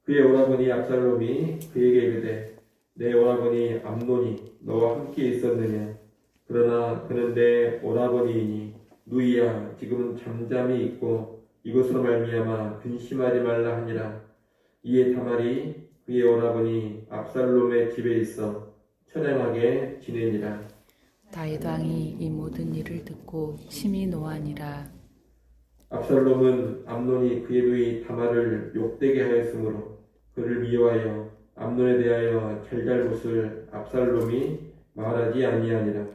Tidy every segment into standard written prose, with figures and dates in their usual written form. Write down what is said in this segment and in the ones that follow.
그의 오라버니 압살롬이 그에게 이르되 내 오라버니 암논이 너와 함께 있었느냐? 그러나 그는 내 오라버니이니 누이야 지금은 잠잠히 있고 이것으로 말미암아 근심하지 말라 하니라. 이에 다말이 그의 오라버니 압살롬의 집에 있어 처량하게 지내니라. 다윗 왕이 이 모든 일을 듣고 심히 노하니라. 압살롬은 암논이 그의 누이 다말을 욕되게 하였으므로 그를 미워하여 암논에 대하여 잘잘못을 압살롬이 말하지 아니하니라.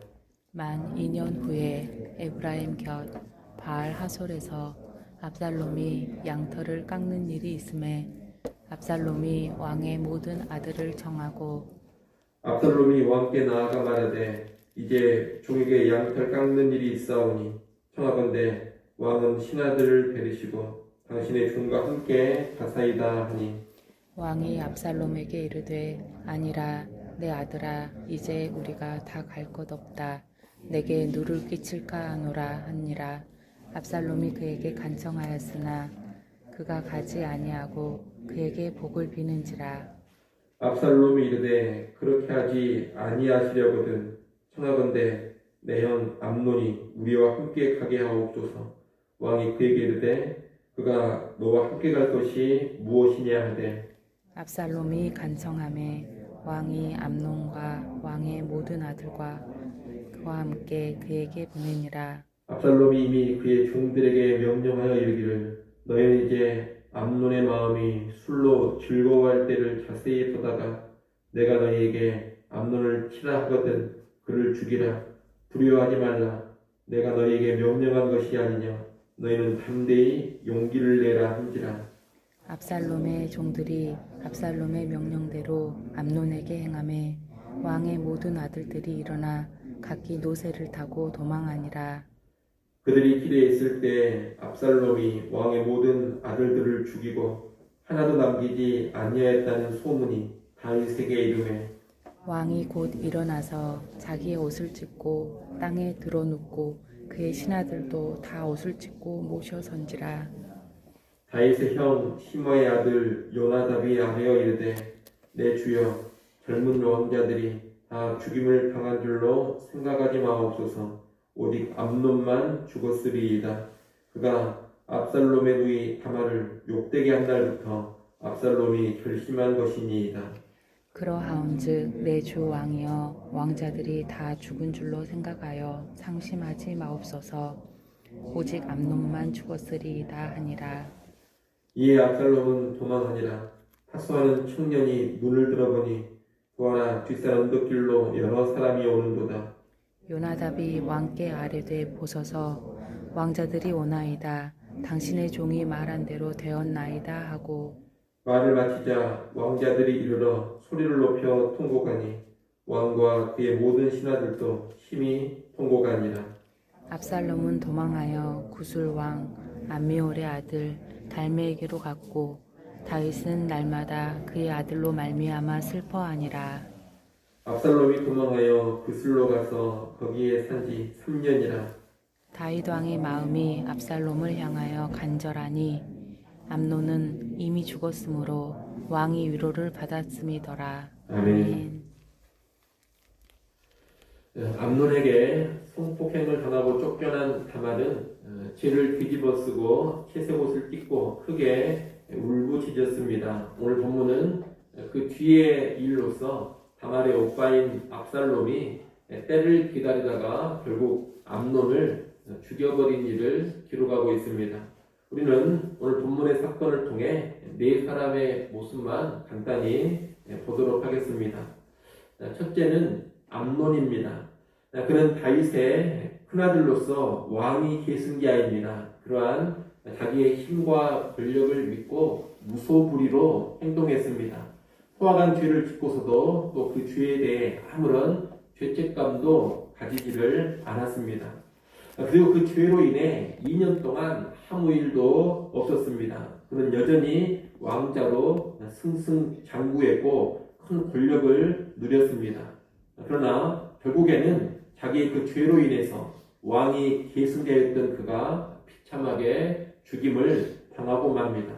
만 2년 후에 에브라임 곁 바알 하솔에서 압살롬이 양털을 깎는 일이 있음에 압살롬이 왕의 모든 아들을 청하고 압살롬이 왕께 나아가 말하되 이제 종에게 양털 깎는 일이 있사오니 청하건대 왕은 신하들을 데리시고 당신의 종과 함께 가사이다 하니 왕이 압살롬에게 이르되 아니라 내 아들아 이제 우리가 다 갈 것 없다. 내게 누를 끼칠까 하노라 하니라. 압살롬이 그에게 간청하였으나 그가 가지 아니하고 그에게 복을 비는지라. 압살롬이 이르되 그렇게 하지 아니하시려거든 청하건대 내 형 암논이 우리와 함께 가게 하옵소서. 왕이 그에게 이르되 그가 너와 함께 갈 것이 무엇이냐 하되 압살롬이 간청하매 왕이 암논과 왕의 모든 아들과 그와 함께 그에게 보내니라. 압살롬이 이미 그의 종들에게 명령하여 이르기를 너희는 이제 암논의 마음이 술로 즐거워할 때를 자세히 보다가 내가 너희에게 암논을 치라 하거든 그를 죽이라. 두려워하지 말라. 내가 너희에게 명령한 것이 아니냐. 너희는 담대히 용기를 내라 한지라. 압살롬의 종들이 압살롬의 명령대로 암논에게 행하매 왕의 모든 아들들이 일어나 각기 노새를 타고 도망하니라. 그들이 길에 있을 때 압살롬이 왕의 모든 아들들을 죽이고 하나도 남기지 아니하였다는 소문이 다윗에게 이르매 왕이 곧 일어나서 자기의 옷을 찢고 땅에 드러눕고 그의 신하들도 다 옷을 찢고 모셔 선지라. 다윗의 형 시므의 아들 요나답이 아뢰어 이르되 내 주여 젊은 왕자들이 다 죽임을 당한 줄로 생각하지 마옵소서. 오직 암논만 죽었으리이다. 그가 압살롬의 누이 다말을 욕되게 한 날부터 압살롬이 결심한 것이니이다. 그러하온즉 내 주 왕이여 왕자들이 다 죽은 줄로 생각하여 상심하지 마옵소서. 오직 암논만 죽었으리이다 하니라. 이에 압살롬은 도망하니라. 타수하는 청년이 눈을 들어보니 보아라 뒷산 언덕길로 여러 사람이 오는도다. 요나답이 왕께 아뢰되 보소서 왕자들이 오나이다. 당신의 종이 말한 대로 되었나이다 하고 말을 마치자 왕자들이 이르러 소리를 높여 통곡하니 왕과 그의 모든 신하들도 심히 통곡하니라. 압살롬은 도망하여 구술 왕 암미올의 아들 달메에게로 갔고 다윗은 날마다 그의 아들로 말미암아 슬퍼하니라. 압살롬이 도망하여 구슬로 가서 거기에 산지 3년이라. 다윗 왕의 마음이 압살롬을 향하여 간절하니 암논은 이미 죽었으므로 왕이 위로를 받았음이더라. 아멘. 암논에게 성폭행을 당하고 쫓겨난 다말은 죄를 뒤집어쓰고 채색 옷을 찢고 크게 울부짖었습니다. 오늘 본문은 그 뒤의 일로서 다말의 오빠인 압살롬이 때를 기다리다가 결국 암논을 죽여버린 일을 기록하고 있습니다. 우리는 오늘 본문의 사건을 통해 네 사람의 모습만 간단히 보도록 하겠습니다. 첫째는 암논입니다. 그는 다윗의 큰아들로서 왕이 계승자입니다. 그러한 자기의 힘과 권력을 믿고 무소불위로 행동했습니다. 포악한 죄를 짓고서도 또 그 죄에 대해 아무런 죄책감도 가지지를 않았습니다. 그리고 그 죄로 인해 2년 동안 아무 일도 없었습니다. 그는 여전히 왕자로 승승장구했고 큰 권력을 누렸습니다. 그러나 결국에는 자기의 그 죄로 인해서 왕이 계승되었던 그가 비참하게 죽임을 당하고 맙니다.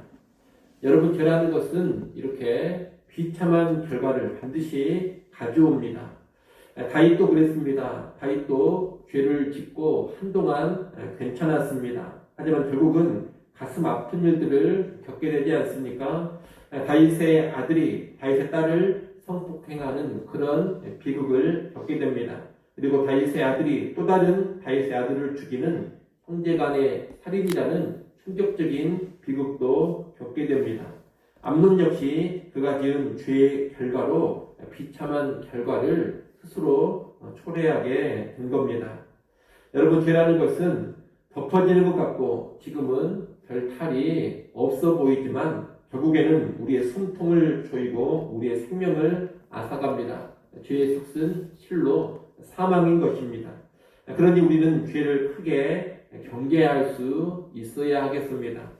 여러분, 죄라는 것은 이렇게 비참한 결과를 반드시 가져옵니다. 다윗도 그랬습니다. 다윗도 죄를 짓고 한동안 괜찮았습니다. 하지만 결국은 가슴 아픈 일들을 겪게 되지 않습니까? 다윗의 아들이 다윗의 딸을 성폭행하는 그런 비극을 겪게 됩니다. 그리고 다윗의 아들이 또 다른 다윗의 아들을 죽이는 형제간의 살인이라는 충격적인 비극도 겪게 됩니다. 암논 역시 그가 지은 죄의 결과로 비참한 결과를 스스로 초래하게 된 겁니다. 여러분, 죄라는 것은 덮어지는 것 같고 지금은 별 탈이 없어 보이지만 결국에는 우리의 숨통을 조이고 우리의 생명을 앗아갑니다. 죄의 삭은 실로 사망인 것입니다. 그러니 우리는 죄를 크게 경계할 수 있어야 하겠습니다.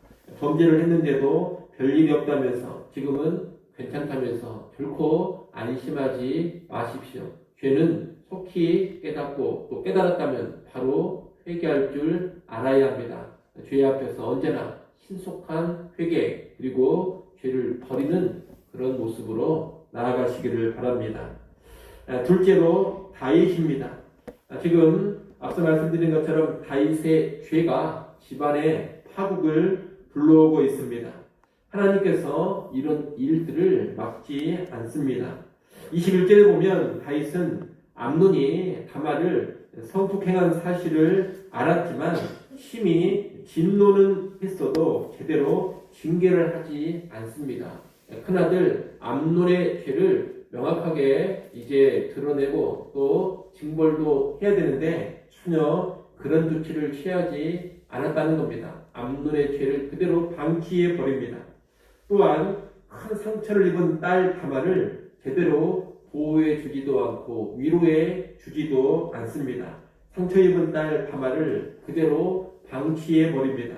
범죄를 했는데도 별일이 없다면서 지금은 괜찮다면서 결코 안심하지 마십시오. 죄는 속히 깨닫고 또 깨달았다면 바로 회개할 줄 알아야 합니다. 죄 앞에서 언제나 신속한 회개 그리고 죄를 버리는 그런 모습으로 나아가시기를 바랍니다. 둘째로 다윗입니다. 지금 앞서 말씀드린 것처럼 다윗의 죄가 집안의 파국을 불러오고 있습니다. 하나님께서 이런 일들을 막지 않습니다. 21절에 보면 다윗은 암논이 다말을 성폭행한 사실을 알았지만 심히 진노는 했어도 제대로 징계를 하지 않습니다. 큰아들 암논의 죄를 명확하게 이제 드러내고 또 징벌도 해야 되는데 전혀 그런 조치를 취하지 않았다는 겁니다. 암논의 죄를 그대로 방치해 버립니다. 또한 큰 상처를 입은 딸 다말을 제대로 보호해 주지도 않고 위로해 주지도 않습니다. 상처 입은 딸 다말을 그대로 방치해 버립니다.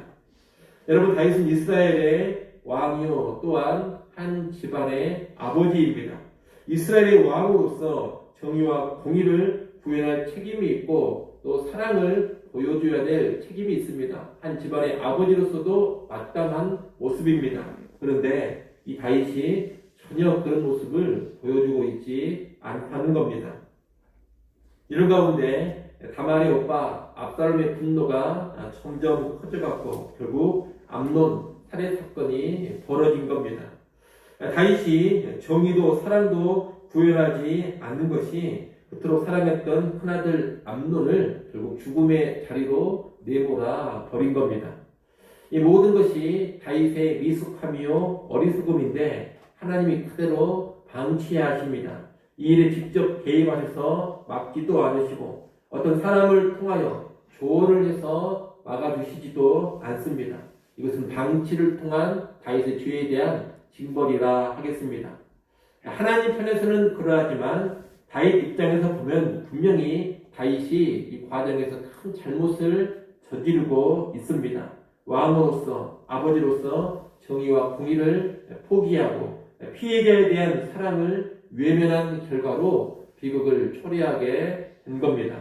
여러분, 다윗은 이스라엘의 왕이요 또한 한 집안의 아버지입니다. 이스라엘의 왕으로서 정의와 공의를 구현할 책임이 있고 또 사랑을 보여줘야 될 책임이 있습니다. 한 집안의 아버지로서도 마땅한 모습입니다. 그런데 이 다윗이 전혀 그런 모습을 보여주고 있지 않다는 겁니다. 이런 가운데 다말의 오빠 압살롬의 분노가 점점 커져갔고 결국 암논 살해 사건이 벌어진 겁니다. 다윗이 정의도 사랑도 구현하지 않는 것이 그토록 사랑했던 큰아들 암논을 결국 죽음의 자리로 내몰아 버린 겁니다. 이 모든 것이 다윗의 미숙함이요 어리석음인데 하나님이 그대로 방치하십니다. 이 일에 직접 개입하셔서 막지도 않으시고 어떤 사람을 통하여 조언을 해서 막아주시지도 않습니다. 이것은 방치를 통한 다윗의 죄에 대한 징벌이라 하겠습니다. 하나님 편에서는 그러하지만 다윗 입장에서 보면 분명히 다윗이 이 과정에서 큰 잘못을 저지르고 있습니다. 왕으로서 아버지로서 정의와 공의를 포기하고 피해자에 대한 사랑을 외면한 결과로 비극을 초래하게 된 겁니다.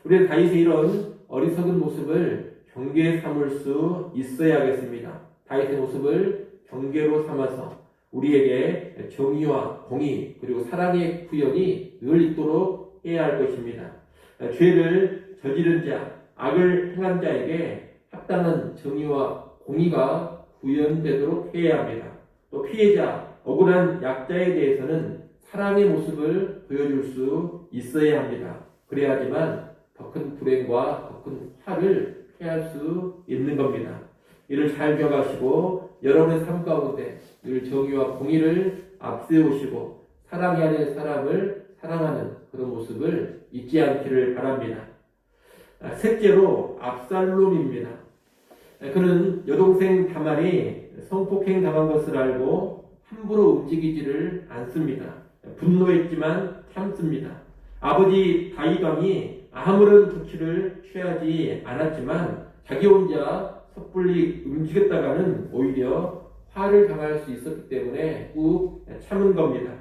우리는 다윗의 이런 어리석은 모습을 경계 삼을 수 있어야겠습니다. 다윗의 모습을 경계로 삼아서 우리에게 정의와 공의 그리고 사랑의 구현이 늘 있도록 해야 할 것입니다. 죄를 저지른 자, 악을 행한 자에게 합당한 정의와 공의가 구현되도록 해야 합니다. 또 피해자, 억울한 약자에 대해서는 사랑의 모습을 보여줄 수 있어야 합니다. 그래야지만 더 큰 불행과 더 큰 화를 피할 수 있는 겁니다. 이를 잘 기억하시고 여러분의 삶 가운데 늘 정의와 공의를 앞세우시고 사랑해야 될 사람을 사랑하는 그런 모습을 잊지 않기를 바랍니다. 셋째로 압살롬입니다. 그는 여동생 다말이 성폭행 당한 것을 알고 함부로 움직이지를 않습니다. 분노했지만 참습니다. 아버지 다윗 왕이 아무런 조치를 취하지 않았지만 자기 혼자 섣불리 움직였다가는 오히려 화를 당할 수 있었기 때문에 꾹 참은 겁니다.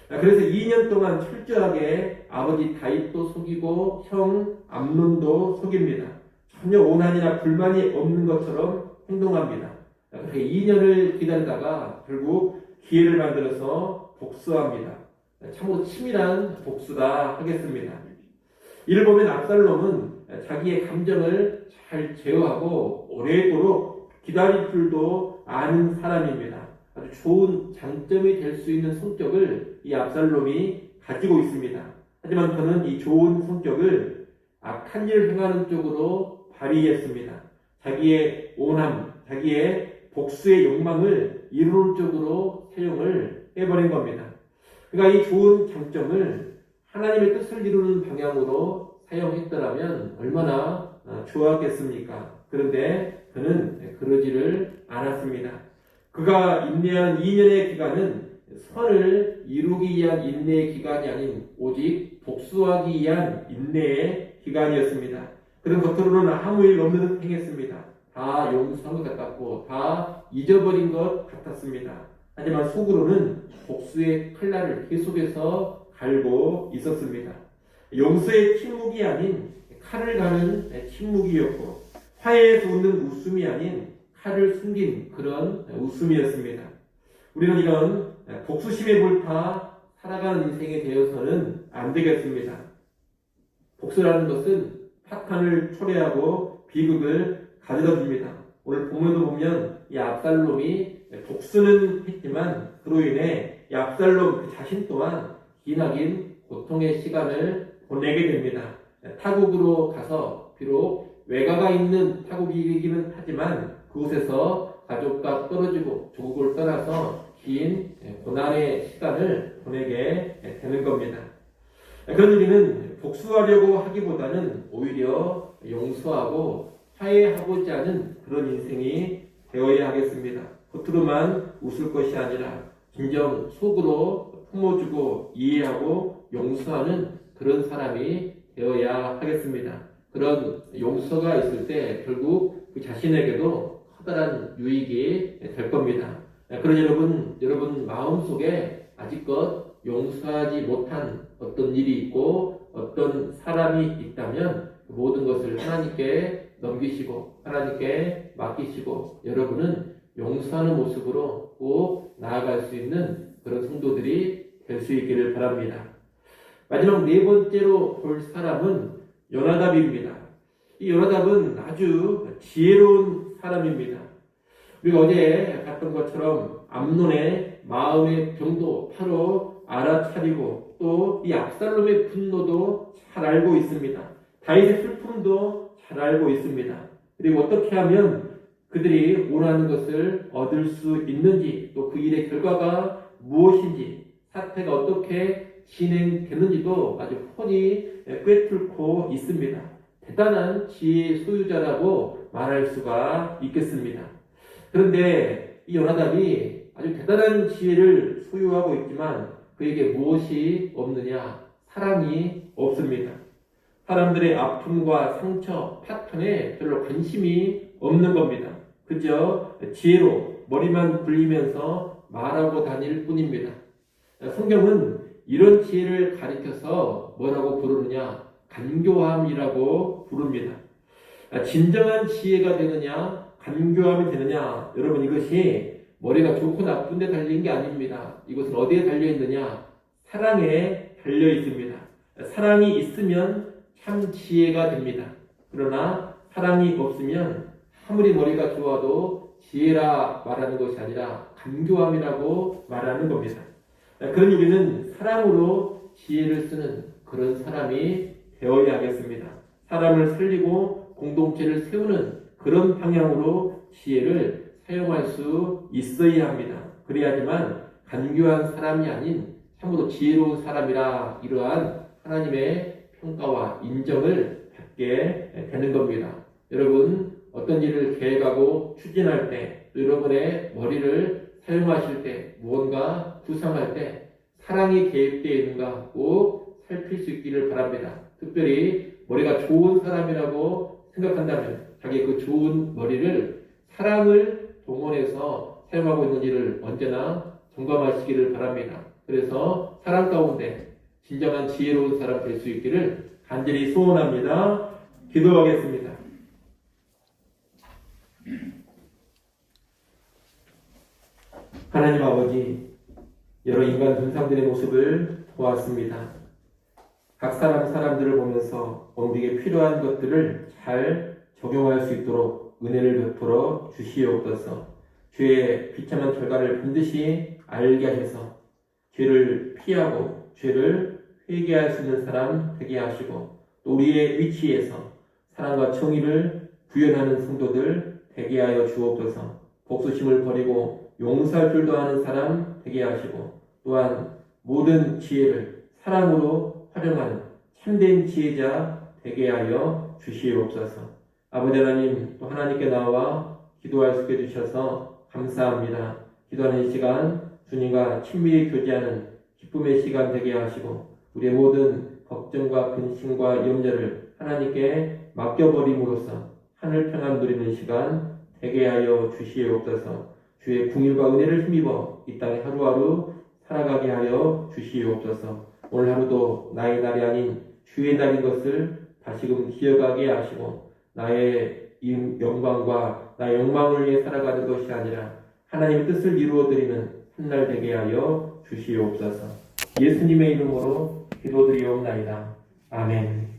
그래서 2년 동안 철저하게 아버지 다윗도 속이고 형 암논도 속입니다. 전혀 오난이나 불만이 없는 것처럼 행동합니다. 그렇게 2년을 기다리다가 결국 기회를 만들어서 복수합니다. 참으로 치밀한 복수다 하겠습니다. 이를 보면 압살롬은 자기의 감정을 잘 제어하고 오래도록 기다릴 줄도 아는 사람입니다. 아주 좋은 장점이 될 수 있는 성격을 이 압살롬이 가지고 있습니다. 하지만 그는 이 좋은 성격을 악한 일을 행하는 쪽으로 발휘했습니다. 자기의 오남, 자기의 복수의 욕망을 이루는 쪽으로 사용을 해버린 겁니다. 그러니까 이 좋은 장점을 하나님의 뜻을 이루는 방향으로 사용했더라면 얼마나 좋았겠습니까? 그런데 그는 그러지를 않았습니다. 그가 인내한 2년의 기간은 선을 이루기 위한 인내의 기간이 아닌 오직 복수하기 위한 인내의 기간이었습니다. 그는 겉으로는 아무 일 없는 듯 행했습니다. 다 용서한 것 같았고 다 잊어버린 것 같았습니다. 하지만 속으로는 복수의 칼날을 계속해서 갈고 있었습니다. 용서의 침묵이 아닌 칼을 가는 침묵이었고 화해에서 웃는 웃음이 아닌 칼을 숨긴 그런 웃음이었습니다. 우리는 이런 복수심에 불타 살아가는 인생에 되어서는 안 되겠습니다. 복수라는 것은 파탄을 초래하고 비극을 가져다 줍니다. 오늘 본문도 보면 이 압살롬이 복수는 했지만 그로 인해 이 압살롬 그 자신 또한 기나긴 고통의 시간을 보내게 됩니다. 타국으로 가서 비록 외가가 있는 타국이기는 하지만 그곳에서 가족과 떨어지고 조국을 떠나서 긴 고난의 시간을 보내게 되는 겁니다. 그런 우리는 복수하려고 하기보다는 오히려 용서하고 화해하고자 하는 그런 인생이 되어야 하겠습니다. 겉으로만 웃을 것이 아니라 진정 속으로 품어주고 이해하고 용서하는 그런 사람이 되어야 하겠습니다. 그런 용서가 있을 때 결국 그 자신에게도 커다란 유익이 될 겁니다. 그런 여러분 마음속에 아직껏 용서하지 못한 어떤 일이 있고 어떤 사람이 있다면 그 모든 것을 하나님께 넘기시고 하나님께 맡기시고 여러분은 용서하는 모습으로 꼭 나아갈 수 있는 그런 성도들이 될 수 있기를 바랍니다. 마지막 네 번째로 볼 사람은 요나답입니다. 이 요나답은 아주 지혜로운 사람입니다. 우리가 어제 봤던 것처럼 암논의 마음의 병도 바로 알아차리고 또 이 압살롬의 분노도 잘 알고 있습니다. 다윗의 슬픔도 잘 알고 있습니다. 그리고 어떻게 하면 그들이 원하는 것을 얻을 수 있는지 또 그 일의 결과가 무엇인지 사태가 어떻게 진행되는지도 아주 훤히 꿰뚫고 있습니다. 대단한 지혜의 소유자라고 말할 수가 있겠습니다. 그런데 이 요나답이 아주 대단한 지혜를 소유하고 있지만 그에게 무엇이 없느냐? 사랑이 없습니다. 사람들의 아픔과 상처, 파탄에 별로 관심이 없는 겁니다. 그저 지혜로 머리만 굴리면서 말하고 다닐 뿐입니다. 성경은 이런 지혜를 가리켜서 뭐라고 부르느냐? 간교함이라고 부릅니다. 진정한 지혜가 되느냐? 간교함이 되느냐? 여러분 이것이 머리가 좋고 나쁜 데 달린 게 아닙니다. 이것은 어디에 달려 있느냐? 사랑에 달려 있습니다. 사랑이 있으면 참 지혜가 됩니다. 그러나 사랑이 없으면 아무리 머리가 좋아도 지혜라 말하는 것이 아니라 간교함이라고 말하는 겁니다. 그러니 우리는 사랑으로 지혜를 쓰는 그런 사람이 되어야 하겠습니다. 사람을 살리고 공동체를 세우는 그런 방향으로 지혜를 사용할 수 있어야 합니다. 그래야지만 간교한 사람이 아닌 참으로 지혜로운 사람이라 이러한 하나님의 평가와 인정을 받게 되는 겁니다. 여러분 어떤 일을 계획하고 추진할 때 여러분의 머리를 사용하실 때 무언가 구상할 때 사랑이 개입되어 있는가 꼭 살필 수 있기를 바랍니다. 특별히 머리가 좋은 사람이라고 생각한다면 자기의 그 좋은 머리를 사랑을 동원해서 사용하고 있는지를 언제나 점검하시기를 바랍니다. 그래서 사랑 가운데 진정한 지혜로운 사람 될 수 있기를 간절히 소원합니다. 기도하겠습니다. 하나님 아버지, 여러 인간 군상들의 모습을 보았습니다. 각 사람들을 보면서 우리에게 필요한 것들을 잘 적용할 수 있도록 은혜를 베풀어 주시옵소서. 죄의 비참한 결과를 반드시 알게 하셔서 죄를 피하고 죄를 회개할 수 있는 사람 되게 하시고, 또 우리의 위치에서 사랑과 정의를 구현하는 성도들 되게 하여 주옵소서. 복수심을 버리고 용서할 줄도 아는 사람 되게 하시고, 또한 모든 지혜를 사랑으로 활용하는 참된 지혜자 되게 하여 주시옵소서. 아버지 하나님, 또 하나님께 나와 기도할 수 있게 해주셔서 감사합니다. 기도하는 이 시간 주님과 친밀히 교제하는 기쁨의 시간 되게 하시고, 우리의 모든 걱정과 근심과 염려를 하나님께 맡겨버림으로써 하늘 평안 누리는 시간 되게 하여 주시옵소서. 주의 궁일과 은혜를 힘입어 이 땅에 하루하루 살아가게 하여 주시옵소서. 오늘 하루도 나의 날이 아닌 주의 날인 것을 다시금 기억하게 하시고, 나의 영광과 나의 욕망을 위해 살아가는 것이 아니라 하나님의 뜻을 이루어드리는 한 날 되게 하여 주시옵소서. 예수님의 이름으로 기도드리옵나이다. 아멘.